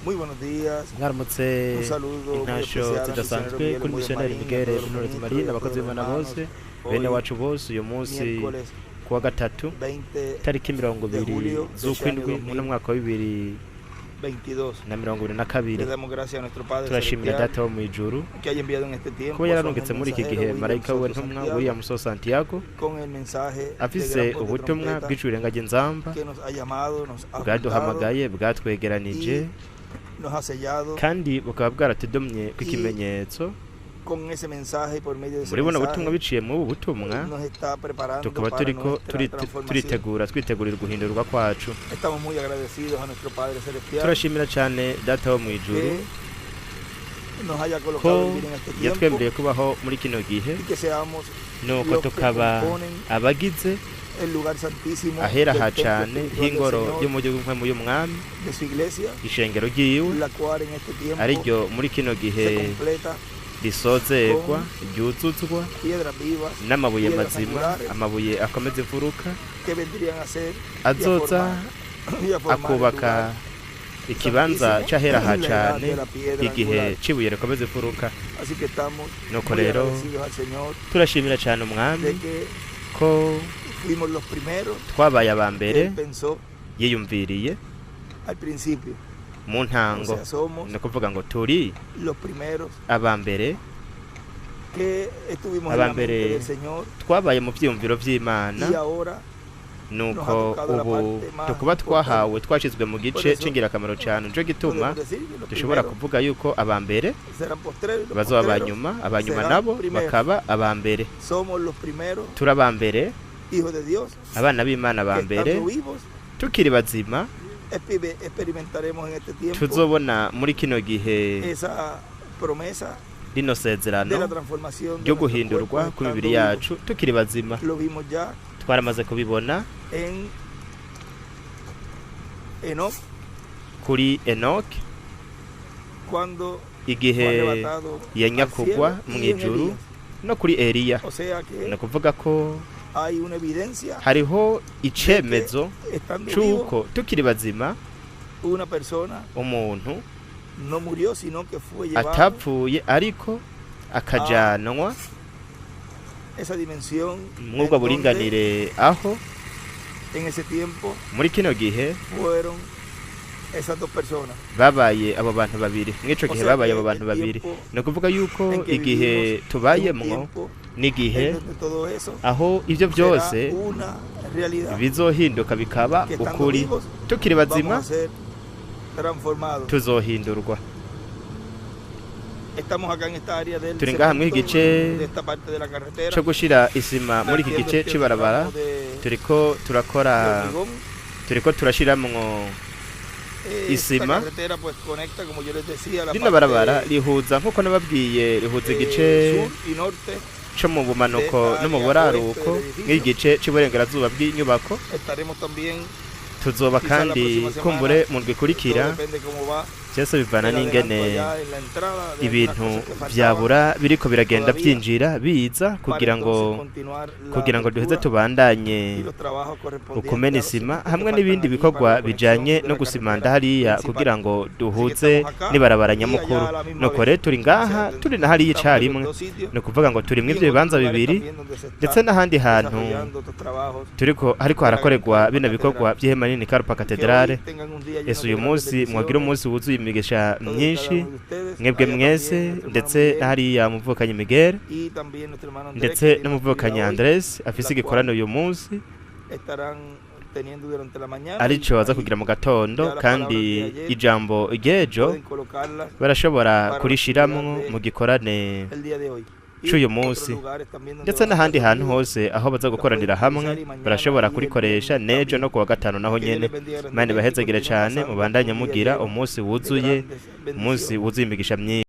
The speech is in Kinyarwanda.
Muy buenos días. mwaramutse Un saludo muy intasho especial a zidasanzwe Misionero kuri Miguel misiyoneri Marín, a Miguel todos los Florence ministros Marie y a abakozi todos los b'Imana hermanos. bose bene Hoy, wacu bose uyu munsi miércoles kuwa gatatu 20 tariki de 20 julio de este año z'ukwindwi mu mwaka wa 22. Le 2022 damos gracias a nuestro Padre turashimira Celestial data wo mu ijuru que haya enviado en este tiempo kuba a su yararungitse ángel muri iki mensajero gihe William marayika we Soto ntumwa Santiago William So Santiago con el mensaje de afise gran voz de ubutumwa trompeta bw'ijuru rirenga nzamba que nos ha llamado, nos ha juntado bwaduhamagaye bwatwegeranije y nos ha sellado kandi bukaba bwaratudomye kw'ikimenyetso con ese mensaje por medio de ese muri buno butumwa mensaje. biciye mu butumwa Nos está preparando tukaba para turiko nuestra transformación. twitegurira guhindurwa kwacu Estamos muy agradecidos a nuestro Padre Celestial turashimira cyane data wo mu ijuru que nos haya ko colocado a vivir en este tiempo yatwemereye kubaho muri kino gihe y que seamos nuko los que tukaba componen abagize el lugar santísimo ahera del ha templo cyane espiritual del h'ingoro Señor, y'umujyi y'umwami de su iglesia, ishengero ryiwe la cual en este tiempo ariryo muri kino gihe se completa risozerwa ryuzuzwa piedras vivas n'amabuye piedras mazima angulares amabuye akomeza imfuruka que vendrían a ser azoza y a formar el akubaka lugar ikibanza santísimo, cy'ahera ha la edad cyane de la piedra igihe angular. cibuye rikomeza imfuruka Así que estamos nuko muy rero agradecidos al Señor turashimira cyane umwami de que ko fuimos los primeros twabaye aba que mbere Él pensó yiyumviriye al principio. mu O ntango sea, somos ni ukuvuga ngo turi los primeros aba mbere que estuvimos en aba la mente mbere del Señor twabaye mu byiyumviro by'Imana y ahora nuko ubu tukuba twahawe twashizwe mu gice cy'ingirakamaro cyane nico gituma podemos decir que los dushobora primeros kuvuga yuko aba mbere serán postreros y los bazoba postreros abanyuma serán nabo primeros. bakaba aba mbere somos los primeros turi aba mbere hijos de Dios abana b'Imana aba que mbere estando vivos tukiri bazima experimentaremos en este tiempo tuzobona muri kino gihe esa promesa rino de la sezerano transformación de ryo nuestro guhindurwa cuerpo ku estando mibiri vivos. yacu tukiri bazima Lo vimos ya twaramaze kubibona en Enoch kuri Enoch cuando igihe fue arrebatado yanyakugwa al cielo mu y en ijuru Elías. no kuri Eliya O sea ni que ukuvuga ko hay una evidencia hariho de icemezo que estando vivo c'uko tukiri bazima una persona umuntu no murió sino que fue llevado atapfuye ariko akajanwa esa dimensión mwubwo en donde buringanire aho en ese tiempo muri kino gihe fueron esas dos personas. babaye abo bantu babiri mw'ico O gihe sea babaye que abo bantu el babiri tiempo ni ukuvuga yuko en que igihe vivimos es un tubayemwo tiempo n'igihe en donde todo eso aho ivyo será byose una realidad bizohinduka bikaba que estando ukuri vivos tukiri vamos bazima a ser transformados. tuzohindurwa Estamos acá en esta área del turi ngaha cemento, mw'igice de esta parte de la carretera. co gushira isima muri iki haciendo gice este c'ibarabara tramo de turiko turakora hormigón. turiko turashiramwo Esta isima. carretera pues conecta, como yo les decía, la rino barabara rihuza nk'uko nababwiye rihuza igice sur y norte. co mu bumanuko no mu buraruko nk'igice c'iburengerazuba bw'inyubako Estaremos también tuzoba quizá la kandi próxima semana, kumbure mu ndwi todo ikurikira depende cómo va byose bivana el n'ingene adelanto allá en la entrada de ibintu algunas cosas que faltaban, vyabura biriko biragenda todavía byinjira biza para kugira ngo entonces continuar la kugira ngo duheze apertura tubandanye y los trabajos correspondientes ukumena a los isima sitios que hamwe faltan n'ibindi allí bikorwa para la bijanye conexión de no la gusimanda carretera hariya principal. kugira ngo Así que duhuze estamos acá n'ibarabara y nyamukuru allá a la misma nuko vez. rero turi ngaha O sea, turi na hariya estamos en icarimwe los dos sitios ni ukuvuga ngo turi y mw'ivyo en otros bibanza lugares bibiri también donde se ndetse está n'ahandi hantu desarrollando otros trabajos turiko hariko de la harakorerwa Gran bino Catedral. bikorwa by'ihema nini Karupa Que Katedrale hoy tengan un día lleno ese de uyu grandes munsi mwagire bendiciones. umunsi wuzuye imigisha Todos y cada myinshi uno de ustedes, mwebwe allá mwese también nuestro ndetse hermano Miguel n'ahariya muvukanyi Miguel y también nuestro hermano Andrés, ndetse que tiene n'umuvukanyi actividad hoy, Andres afise la igikorano cual uyu munsi estarán teniendo durante la mañana arico baza y kugira mu gatondo ya la kandi palabra de ayer ijambo ry'ejo pueden colocarlas barashobora para kurishiramwo la actividad mu gikorane el día de hoy. Y c'uyu otros munsi lugares también donde ndetse van a n'ahandi estar hantu reunidos. hose aho baza gukoranira hamwe barashobora kurikoresha n'ejo no kuwa gatanu naho Que Dios nyene les bendiga Imana grandemente y ibahezagire continúen cane pasando mubandanye un día mugira lleno umunsi de wuzuye grandes umunsi bendiciones. wuzuye imigisha myinshi